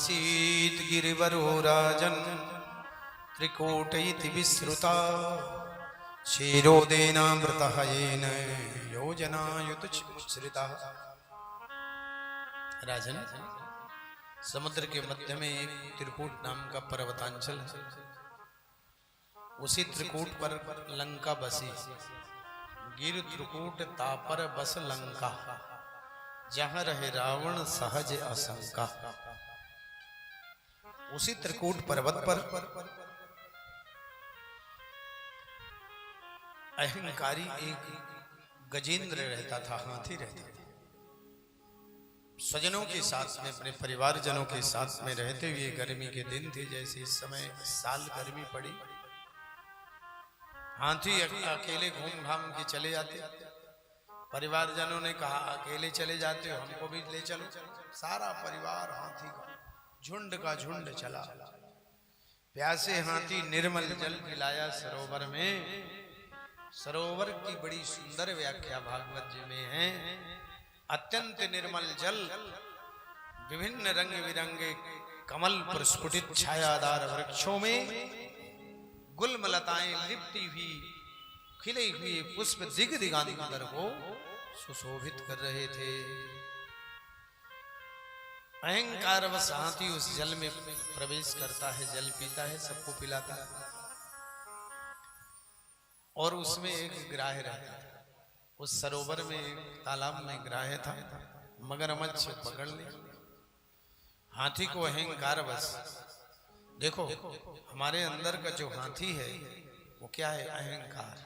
आसीत् गिरिवरो राजन् त्रिकूट इति विश्रुता क्षीरोदेनामृतः येन योजनायुतमुच्छ्रितः। राजन, समुद्र के मध्य में एक त्रिकूट नाम का पर्वतांचल है। उसी त्रिकूट पर लंका बसी। गिर त्रिकूट तापर बस लंका, जहां रहे रावण सहज असंका। उसी त्रिकूट पर्वत पर अहंकारी एक गजेंद्र रहता था, हाथी रहता था। स्वजनों के साथ में, अपने परिवारजनों के साथ में रहते हुए, गर्मी के दिन थे जैसे इस समय साल गर्मी पड़ी, हाथी अकेले घूम घाम के चले जाते। परिवारजनों ने कहा अकेले चले जाते हो, हमको भी ले चलो। सारा परिवार हाथी का झुंड का झुंड चला। प्यासे हाथी निर्मल जल पिलाया सरोवर में। सरोवर की बड़ी सुंदर व्याख्या भागवत जी में है। अत्यंत निर्मल जल, विभिन्न रंग बिरंगे कमल प्रस्फुटित छायादार वृक्षों में गुलमलताएं लिपटी हुई खिले हुए पुष्प दिग दिगांतर को सुशोभित कर रहे थे। अहंकार वश हाथी उस जल में प्रवेश करता है, जल पीता है, सबको पिलाता है। और उसमें एक ग्राह रहता है। उस सरोवर में एक तालाब में ग्राह था, मगरमच्छ पकड़ ले। हाथी को अहंकार बस, देखो हमारे अंदर का जो हाथी है वो क्या है? अहंकार।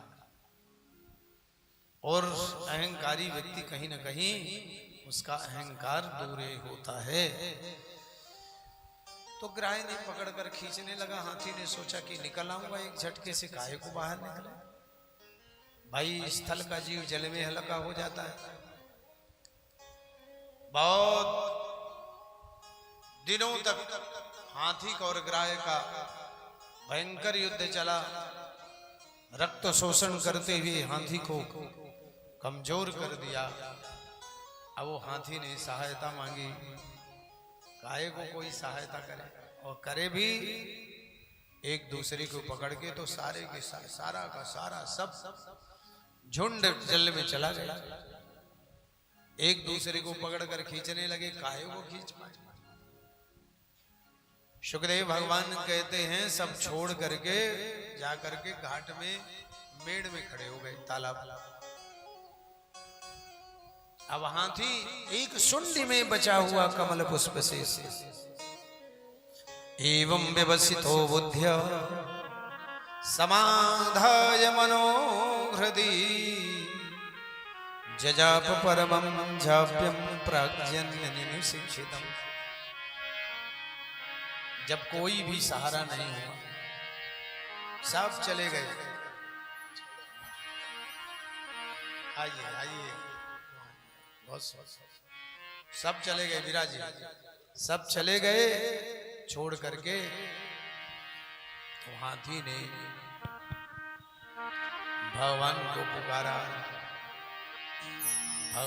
और अहंकारी व्यक्ति कहीं ना कहीं उसका अहंकार दूर होता है। तो ग्राह ने पकड़कर खींचने लगा। हाथी ने सोचा कि निकल आऊंगा एक झटके से, काहे को बाहर निकले भाई, स्थल का जीव जल में हल्का हो जाता है। बहुत दिनों तक हाथी का और ग्राह का भयंकर युद्ध चला। रक्त शोषण करते हुए हाथी को कमजोर कर दिया। अब वो हाथी ने सहायता मांगी। काहे को कोई सहायता करे, और करे भी एक दूसरे को पकड़ के, तो सारे के सारा का सारा सब झुंड जल में चला गया। एक दूसरे को पकड़कर खींचने लगे। काहे को खींच पाए? सुखदेव भगवान कहते हैं सब छोड़ करके जा करके घाट में मेड़ में खड़े हो गए, तालाब। अब हाथी एक सुंडी में बचा हुआ कमल पुष्प से एवं व्यवसितो बुद्ध्या समाधाय मनोहृदि जजाप परमं जाप्यं प्राज्ञन्य शिक्षितम्। जब कोई भी सहारा नहीं हुआ, सब चले गए। आइए आइए, बहुत सब चले गए। विराजी सब चले गए छोड़ करके। तो हाथी ने भगवान को पुकारा,